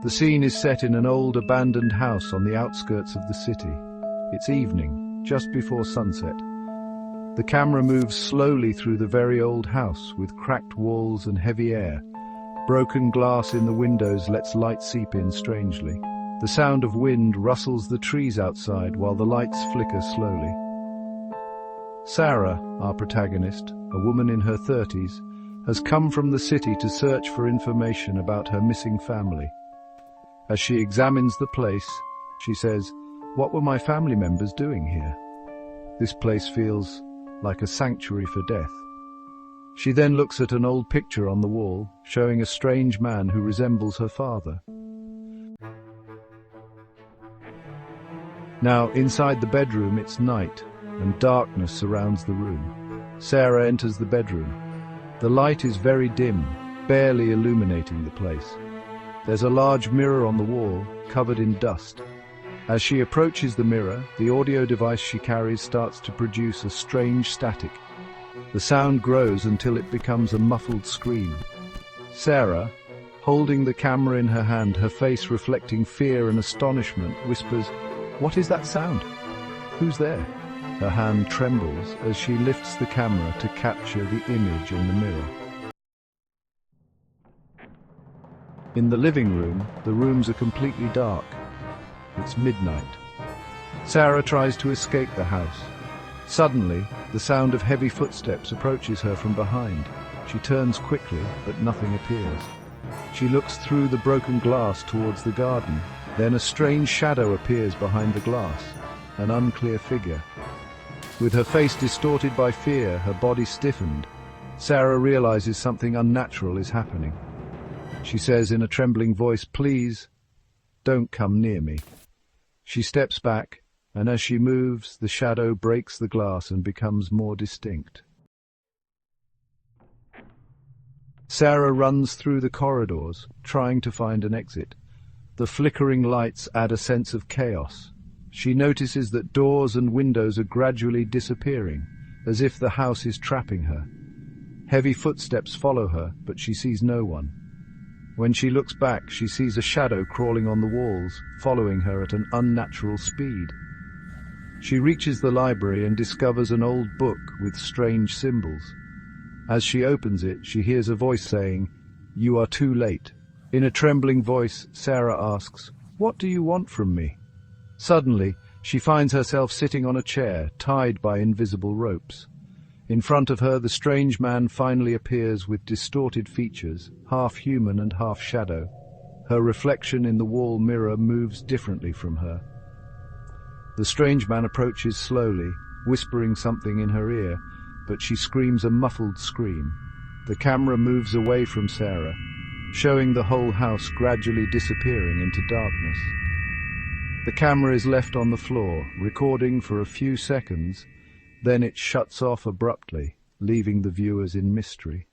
The scene is set in an old abandoned house on the outskirts of the city. It's evening, just before sunset. The camera moves slowly through the very old house with cracked walls and heavy air. Broken glass in the windows lets light seep in strangely. The sound of wind rustles the trees outside while the lights flicker slowly. Sarah, our protagonist, a woman in her 30s, has come from the city to search for information about her missing family. As she examines the place, she says, "What were my family members doing here? This place feels like a sanctuary for death." She then looks at an old picture on the wall, showing a strange man who resembles her father. Now, inside the bedroom, it's night, and darkness surrounds the room. Sarah enters the bedroom. The light is very dim, barely illuminating the place. There's a large mirror on the wall, covered in dust. As she approaches the mirror, the audio device she carries starts to produce a strange static. The sound grows until it becomes a muffled scream. Sarah, holding the camera in her hand, her face reflecting fear and astonishment, whispers, "What is that sound? Who's there?" Her hand trembles as she lifts the camera to capture the image in the mirror. In the living room, the rooms are completely dark. It's midnight. Sarah tries to escape the house. Suddenly, the sound of heavy footsteps approaches her from behind. She turns quickly, but nothing appears. She looks through the broken glass towards the garden. Then a strange shadow appears behind the glass, an unclear figure. With her face distorted by fear, her body stiffened, Sarah realizes something unnatural is happening. She says in a trembling voice, "Please, don't come near me." She steps back, and as she moves, the shadow breaks the glass and becomes more distinct. Sarah runs through the corridors, trying to find an exit. The flickering lights add a sense of chaos. She notices that doors and windows are gradually disappearing, as if the house is trapping her. Heavy footsteps follow her, but she sees no one. When she looks back, she sees a shadow crawling on the walls, following her at an unnatural speed. She reaches the library and discovers an old book with strange symbols. As she opens it, she hears a voice saying, "You are too late." In a trembling voice, Sarah asks, "What do you want from me?" Suddenly, she finds herself sitting on a chair, tied by invisible ropes. In front of her, the strange man finally appears with distorted features, half human and half shadow. Her reflection in the wall mirror moves differently from her. The strange man approaches slowly, whispering something in her ear, but she screams a muffled scream. The camera moves away from Sarah, showing the whole house gradually disappearing into darkness. The camera is left on the floor, recording for a few seconds, then it shuts off abruptly, leaving the viewers in mystery.